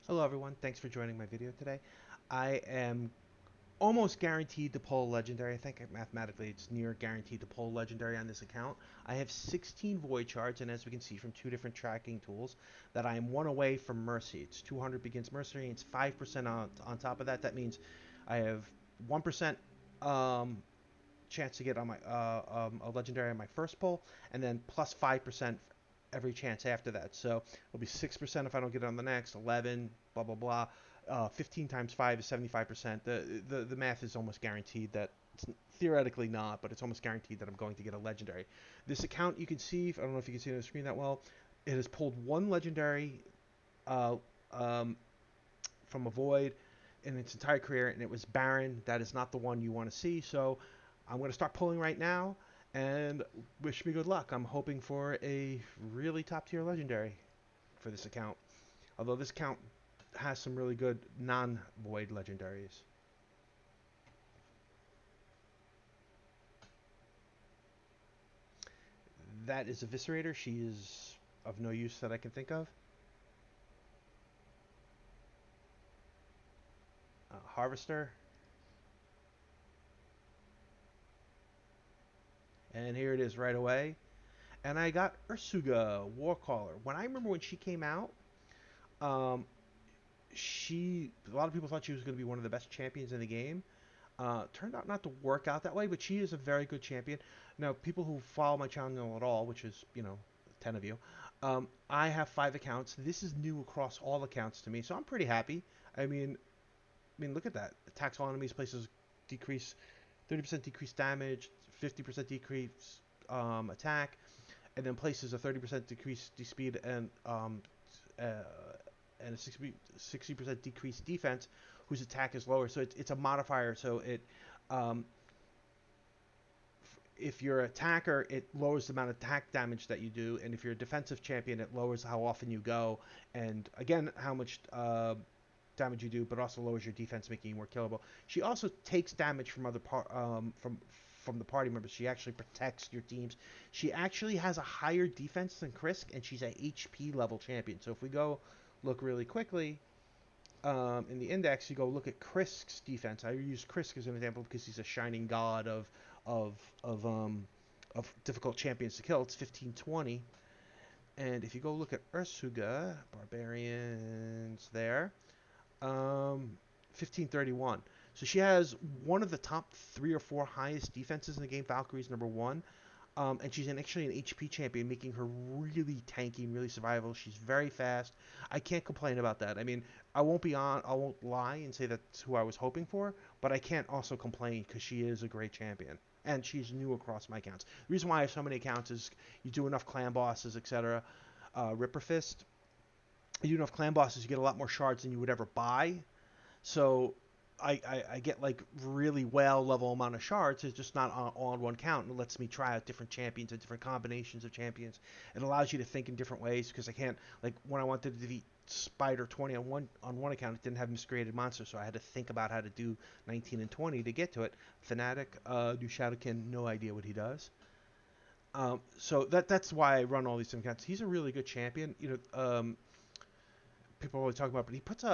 Hello everyone, thanks for joining my video today. I am almost guaranteed to pull legendary. I think mathematically it's near guaranteed to pull legendary on this account. I have 16 void shards, and as we can see from two different tracking tools, that I am one away from mercy. It's 200 begins mercy, and it's 5% on top of that. That means I have 1% um, chance to get on my a legendary on my first pull, and then plus 5% every chance after that. So it'll be 6% if I don't get it on the next, 11, blah blah blah. 15 times 5 is 75%. The math is almost guaranteed that it's theoretically not, but it's almost guaranteed that I'm going to get a legendary. This account, you can see, I don't know if you can see it on the screen that well, it has pulled one legendary uh, um, from a void in its entire career, and it was Baron. That is not the one you want to see. So I'm going to start pulling right now, and wish me good luck. I'm hoping for a really top tier legendary for this account. Although this account has some really good non-void legendaries. That is Eviscerator. She is of no use that I can think of. Harvester. And here it is right away. And I got Ursuga, Warcaller. When I remember when she came out, um, a lot of people thought she was going to be one of the best champions in the game. Turned out not to work out that way, but she is a very good champion. Now, people who follow my channel at all, which is 10 of you, I have 5 accounts. This is new across all accounts to me, so I'm pretty happy. Look at that. Attacks all enemies, places decrease 30% decrease damage, 50% decrease attack, and then places a 30% decrease speed uh, and a 60% decreased defense, whose attack is lower. So it's a modifier. So um, if you're an attacker, it lowers the amount of attack damage that you do, and if you're a defensive champion, it lowers how often you go, and again how much damage you do, but also lowers your defense, making you more killable. She also takes damage from from the party members. She actually protects your teams. She actually has a higher defense than Krisk, and she's a HP level champion. So if we go look really quickly in the index, you go look at Krisk's defense. I use Krisk as an example because he's a shining god of of um of difficult champions to kill. It's 1520. And if you go look at Ursuga, barbarians there, 1531. So she has one of the top 3 or 4 highest defenses in the game. Valkyrie's number one. And she's actually an HP champion, making her really tanky and really survivable. She's very fast. I can't complain about that. I won't lie and say that's who I was hoping for, but I can't also complain because she is a great champion. And she's new across my accounts. The reason why I have so many accounts is you do enough clan bosses, etc. Ripper Fist. You do enough clan bosses, you get a lot more shards than you would ever buy. So I get like really well level amount of shards. It's just not all on one count, and it lets me try out different champions and different combinations of champions. It allows you to think in different ways because I can't, like, when I wanted to defeat Spider 20 on one account, it didn't have miscreated monsters, so I had to think about how to do 19 and 20 to get to it. Fnatic, do Shadowkin, no idea what he does. So that's why I run all these different accounts. He's a really good champion. People always talk about, but he puts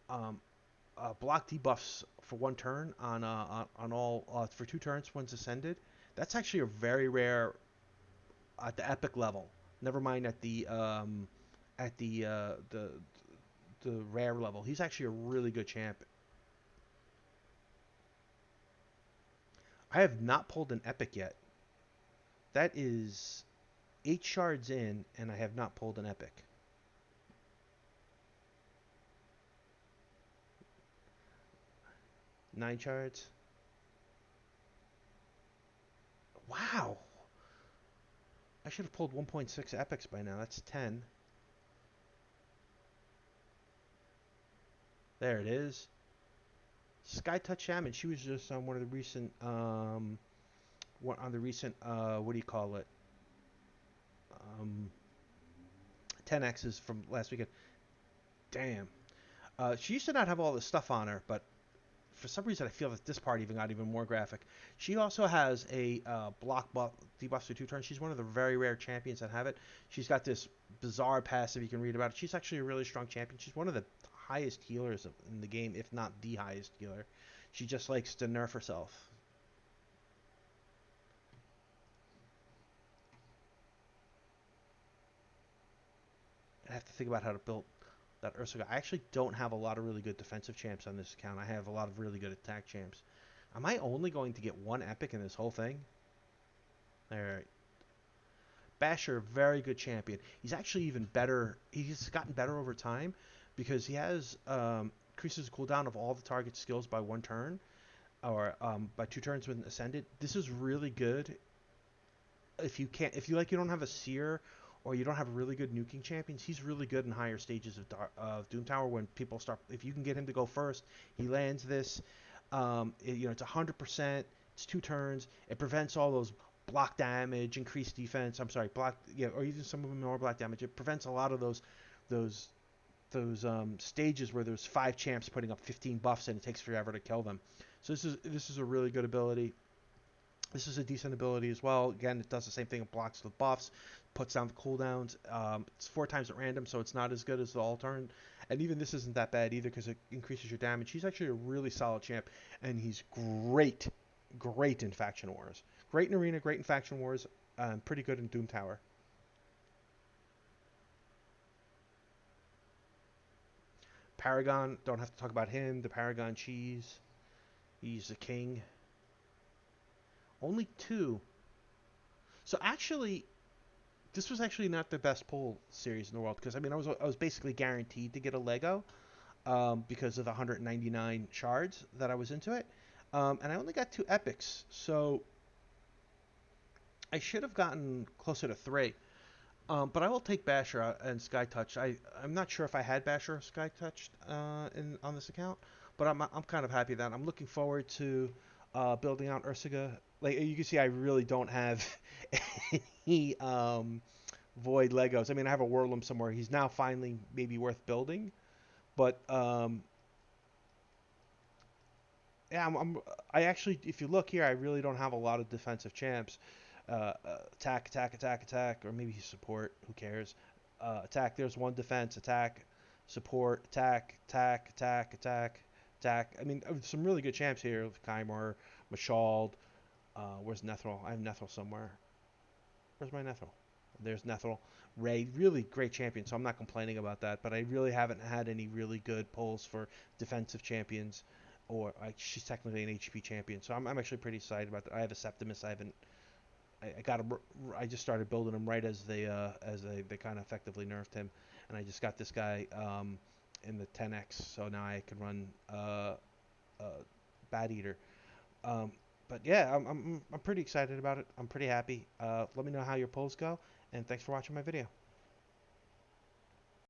um, block debuffs for one turn on all for 2 turns once ascended. That's actually a very rare at the epic level. Never mind at the rare level. He's actually a really good champ. I have not pulled an epic yet. That is 8 shards in, and I have not pulled an epic. 9 shards. Wow. I should have pulled 1.6 epics by now. That's 10. There it is. Sky Touch Shaman. She was just on one of the recent on the recent what do you call it? Um, 10x's from last weekend. Damn. She used to not have all this stuff on her, but for some reason I feel that this part even got even more graphic. She also has a block buff debuff for 2 turns. She's one of the very rare champions that have it. She's got this bizarre passive you can read about it. She's actually a really strong champion. She's one of the highest healers in the game, if not the highest healer. She just likes to nerf herself. I have to think about how to build that Ursa. I actually don't have a lot of really good defensive champs on this account. I have a lot of really good attack champs. Am I only going to get one epic in this whole thing? Alright. Basher, very good champion. He's actually even better. He's gotten better over time because he has increases the cooldown of all the target skills by 1 turn or by 2 turns when ascended. This is really good if you can't, if you like, you don't have a seer or you don't have really good nuking champions. He's really good in higher stages of Doom Tower when people start. If you can get him to go first, he lands this. It's 100%. It's 2 turns. It prevents all those block damage, increased defense. I'm sorry, block. Yeah, or even some of them more block damage. It prevents a lot of those stages where there's 5 champs putting up 15 buffs and it takes forever to kill them. So this is a really good ability. This is a decent ability as well. Again, it does the same thing. It blocks the buffs, puts down the cooldowns. It's 4 times at random, so it's not as good as the Altern. And even this isn't that bad either because it increases your damage. He's actually a really solid champ, and he's great in Faction Wars. Great in Arena, great in Faction Wars, pretty good in Doom Tower. Paragon, don't have to talk about him. The Paragon cheese. He's the king. Only 2. So actually, this was actually not the best pull series in the world because I was basically guaranteed to get a Lego because of the 199 shards that I was into it, and I only got 2 epics, so I should have gotten closer to 3. But I will take Basher and Sky Touch. I'm not sure if I had Basher or Sky Touch on this account, but I'm kind of happy that I'm looking forward to building out Ursiga. Like you can see, I really don't have any Void Legos. I mean, I have a Whirlum somewhere. He's now finally maybe worth building, but yeah, I actually, if you look here, I really don't have a lot of defensive champs. Attack, attack, attack, attack, or maybe support. Who cares? Attack. There's one defense. Attack, support, attack, attack, attack, attack, attack. I mean, some really good champs here. Kymar, Mashald. Where's Nethril? I have Nethril somewhere. Where's my Nethril? There's Nethril. Ray, really great champion, so I'm not complaining about that. But I really haven't had any really good pulls for defensive champions, or she's technically an HP champion, so I'm actually pretty excited about that. I have a Septimus. I haven't. I got him. I just started building him right as they kind of effectively nerfed him, and I just got this guy in the 10x, so now I can run Bat Eater. But yeah, I'm pretty excited about it. I'm pretty happy. Let me know how your polls go, and thanks for watching my video.